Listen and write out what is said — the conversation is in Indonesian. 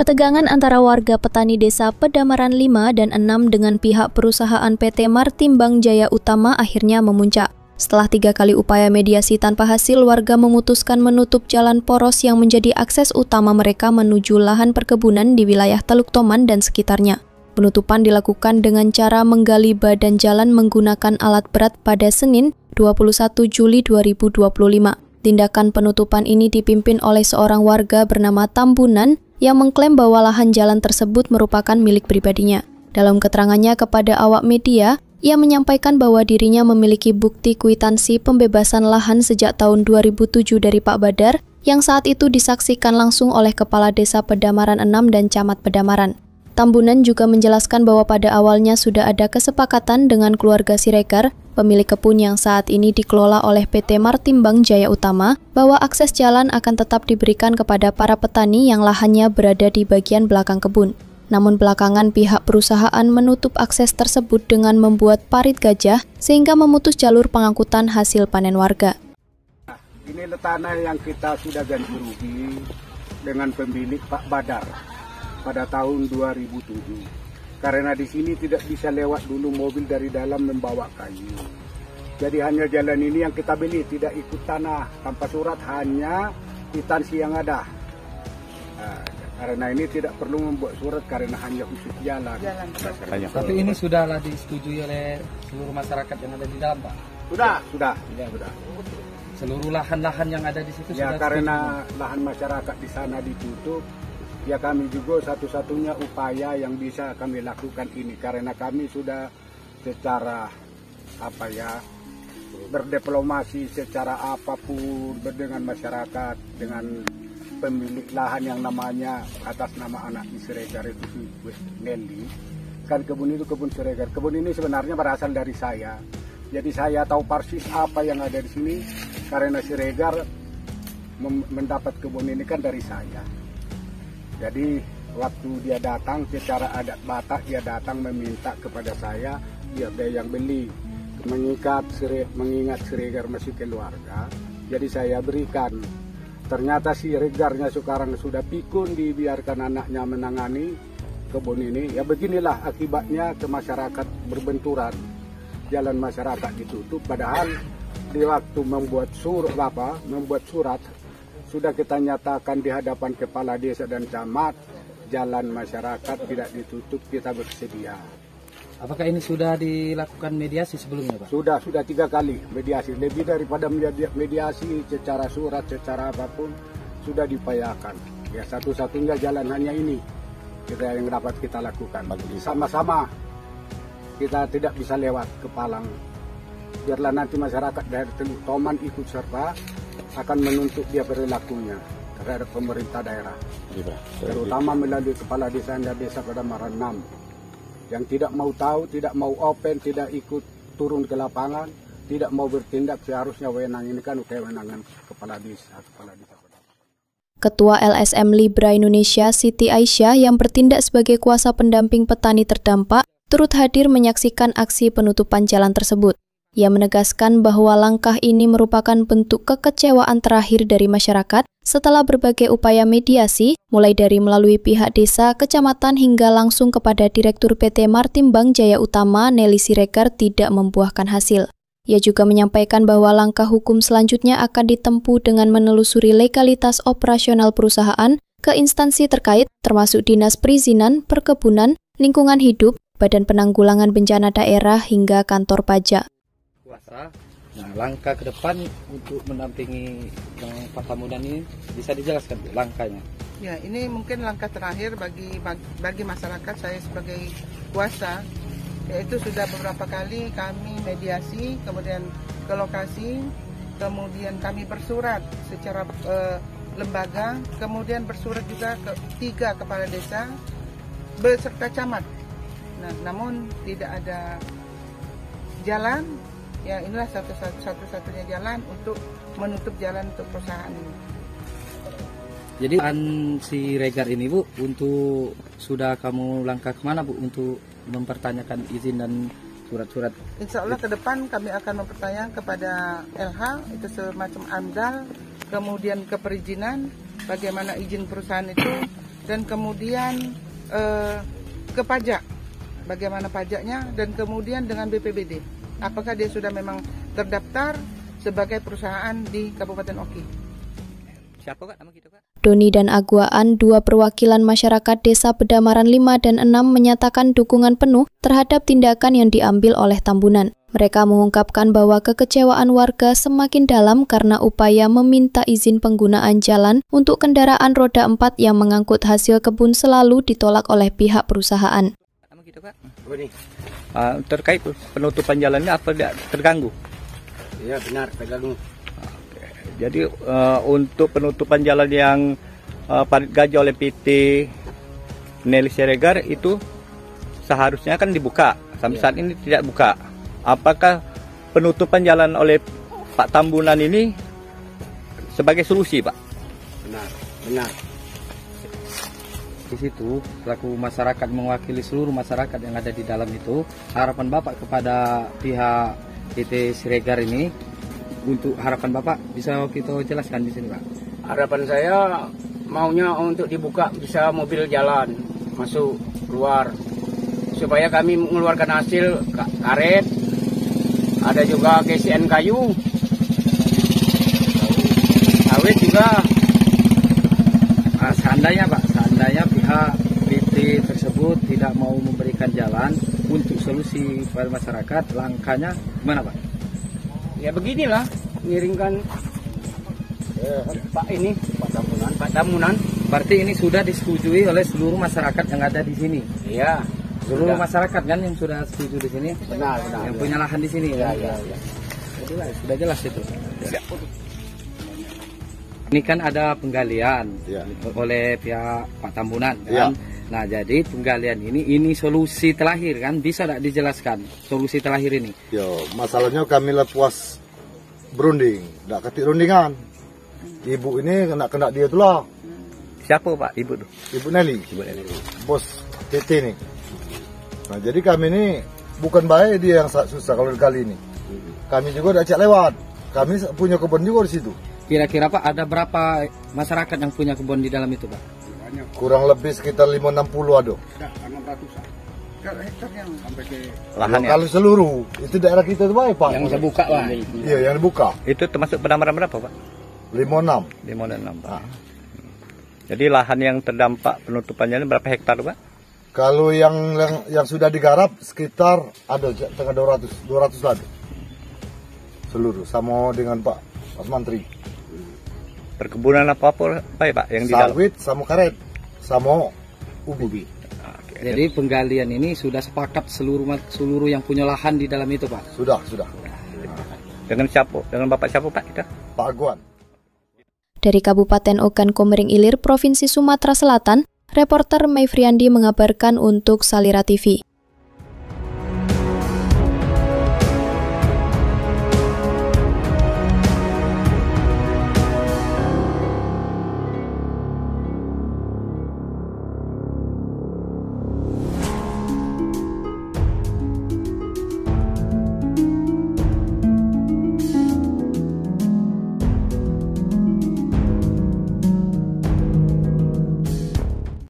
Ketegangan antara warga petani desa Pedamaran 5 dan 6 dengan pihak perusahaan PT Martimbang Jaya Utama akhirnya memuncak. Setelah 3 kali upaya mediasi tanpa hasil, warga memutuskan menutup jalan poros yang menjadi akses utama mereka menuju lahan perkebunan di wilayah Teluk Toman dan sekitarnya. Penutupan dilakukan dengan cara menggali badan jalan menggunakan alat berat pada Senin, 21 Juli 2025. Tindakan penutupan ini dipimpin oleh seorang warga bernama Tambunan yang mengklaim bahwa lahan jalan tersebut merupakan milik pribadinya. Dalam keterangannya kepada awak media, ia menyampaikan bahwa dirinya memiliki bukti kwitansi pembebasan lahan sejak tahun 2007 dari Pak Badar, yang saat itu disaksikan langsung oleh Kepala Desa Pedamaran 6 dan Camat Pedamaran. Tambunan juga menjelaskan bahwa pada awalnya sudah ada kesepakatan dengan keluarga Siregar, pemilik kebun yang saat ini dikelola oleh PT Martimbang Jaya Utama, bahwa akses jalan akan tetap diberikan kepada para petani yang lahannya berada di bagian belakang kebun. Namun belakangan pihak perusahaan menutup akses tersebut dengan membuat parit gajah sehingga memutus jalur pengangkutan hasil panen warga. Ini tanah yang kita sudah ganti rugi dengan pemilik Pak Badar pada tahun 2007. Karena di sini tidak bisa lewat dulu mobil dari dalam membawa kayu. Jadi hanya jalan ini yang kita beli, tidak ikut tanah, tanpa surat, hanya kwitansi yang ada. Karena ini tidak perlu membuat surat karena hanya khusus jalan. Tapi ini sudahlah disetujui oleh seluruh masyarakat yang ada di dalam, Pak? Sudah. Seluruh lahan-lahan yang ada di situ ya, sudah karena lahan masyarakat di sana ditutup, ya kami juga satu-satunya upaya yang bisa kami lakukan ini. Karena kami sudah secara berdiplomasi secara apapun dengan masyarakat, dengan pemilik lahan yang namanya atas nama anak Siregar itu si Nelly. Kan kebun itu kebun Siregar. Kebun ini sebenarnya berasal dari saya. Jadi saya tahu persis apa yang ada di sini karena Siregar mendapat kebun ini kan dari saya. Jadi waktu dia datang secara adat Batak, dia datang meminta kepada saya, dia yang beli, mengingat Siregar masih keluarga, jadi saya berikan. Ternyata Siregarnya sekarang sudah pikun, dibiarkan anaknya menangani kebun ini. Ya beginilah akibatnya ke masyarakat berbenturan, jalan masyarakat ditutup. Padahal di waktu membuat surat sudah kita nyatakan di hadapan kepala desa dan camat, jalan masyarakat tidak ditutup, kita bersedia. Apakah ini sudah dilakukan mediasi sebelumnya, Pak? Sudah 3 kali mediasi, lebih daripada mediasi secara surat, secara apapun sudah diupayakan. Ya satu-satunya jalan hanya ini yang dapat kita lakukan. Sama-sama kita tidak bisa lewat ke Palang. Biarlah nanti masyarakat dari Teluk Toman ikut serta akan menuntut dia perilakunya terhadap pemerintah daerah, terutama melalui kepala desa dan desa Pedamaran 6 yang tidak mau tahu, tidak mau open, tidak ikut turun ke lapangan, tidak mau bertindak. Seharusnya wewenang ini kan kewenangan kepala desa. Ketua LSM Libra Indonesia Siti Aisyah yang bertindak sebagai kuasa pendamping petani terdampak turut hadir menyaksikan aksi penutupan jalan tersebut. Ia menegaskan bahwa langkah ini merupakan bentuk kekecewaan terakhir dari masyarakat setelah berbagai upaya mediasi, mulai dari melalui pihak desa, kecamatan, hingga langsung kepada Direktur PT Martimbang Jaya Utama, Nelly Siregar, tidak membuahkan hasil. Ia juga menyampaikan bahwa langkah hukum selanjutnya akan ditempuh dengan menelusuri legalitas operasional perusahaan ke instansi terkait, termasuk Dinas Perizinan, Perkebunan, Lingkungan Hidup, Badan Penanggulangan Bencana Daerah, hingga kantor pajak. Nah, langkah ke depan untuk mendampingi yang Pak Tambunan ini bisa dijelaskan langkahnya? Ya, ini mungkin langkah terakhir bagi masyarakat. Saya sebagai kuasa, yaitu sudah beberapa kali kami mediasi, kemudian ke lokasi, kemudian kami bersurat secara lembaga, kemudian bersurat juga ke 3 kepala desa beserta camat. Nah, namun tidak ada jalan. Ya, inilah satu-satunya jalan untuk menutup jalan untuk perusahaan ini. Jadi Siregar ini, Bu, untuk sudah kamu langkah kemana, Bu, untuk mempertanyakan izin dan surat-surat? Insya Allah ke depan kami akan mempertanyakan kepada LH, itu semacam AMDAL, kemudian keperizinan, bagaimana izin perusahaan itu, dan kemudian ke pajak, bagaimana pajaknya, dan kemudian dengan BPBD, apakah dia sudah memang terdaftar sebagai perusahaan di Kabupaten Oki. Siapa Kak nama kita Kak? Doni dan Aguaan, dua perwakilan masyarakat Desa Bedamaran 5 dan 6 menyatakan dukungan penuh terhadap tindakan yang diambil oleh Tambunan. Mereka mengungkapkan bahwa kekecewaan warga semakin dalam karena upaya meminta izin penggunaan jalan untuk kendaraan roda 4 yang mengangkut hasil kebun selalu ditolak oleh pihak perusahaan. Nama kita Kak? Terkait penutupan jalannya apa tidak terganggu? Iya benar, terganggu. Jadi untuk penutupan jalan yang Parit Gajah oleh PT Nelly Siregar itu seharusnya kan dibuka. Sampai saat ini tidak buka. Apakah penutupan jalan oleh Pak Tambunan ini sebagai solusi, Pak? Benar. Di situ, selaku masyarakat mewakili seluruh masyarakat yang ada di dalam itu, harapan Bapak kepada pihak PT Siregar ini, untuk harapan Bapak bisa kita jelaskan di sini, Pak. Harapan saya maunya untuk dibuka bisa mobil jalan masuk keluar supaya kami mengeluarkan hasil karet, ada juga GCN kayu, sawit juga. Seandainya Pak, pihak PT tersebut tidak mau memberikan jalan untuk solusi pada masyarakat, langkahnya gimana Pak? Ya beginilah, ngiringkan Pak Tambunan. Berarti ini sudah disetujui oleh seluruh masyarakat yang ada di sini. Iya. Seluruh masyarakat kan yang sudah setuju di sini. Benar. Yang punya lahan di sini. Iya. Sudah jelas itu. Ini kan ada penggalian oleh pihak Pak Tambunan kan. Nah jadi penggalian ini solusi terakhir kan, bisa tidak dijelaskan solusi terakhir ini? Yo, masalahnya kami lepas berunding, tidak ketik rundingan. Ibu ini kena dia tu lah. Siapa Pak ibu tuh? Ibu Nelly. Bos PT ini. Nah jadi kami ini bukan baik dia yang susah kalau kali ini. Kami juga tidak cek lewat. Kami punya kebun juga di situ. Kira-kira Pak ada berapa masyarakat yang punya kebun di dalam itu Pak? Kurang lebih sekitar 560 ada. 600 hektar yang sampai ke Lahannya. Kalau seluruh itu daerah kita itu baik Pak. Yang terbuka Pak. Iya yang dibuka. Itu termasuk Bedamaran berapa Pak? 56. 56 Pak. Jadi lahan yang terdampak penutupannya ini berapa hektar Pak? Kalau yang sudah digarap sekitar ada setengah 200 lagi. Seluruh sama dengan Pak Menteri. Perkebunan apa Pak yang di dalam? Sawit sama karet sama ubi. Jadi penggalian ini sudah sepakat seluruh yang punya lahan di dalam itu Pak? Sudah. Dengan siapa? Dengan Bapak siapa Pak kita? Pak Aguan. Dari Kabupaten Ogan Komering Ilir, Provinsi Sumatera Selatan, reporter Mayfriandi mengabarkan untuk Salira TV.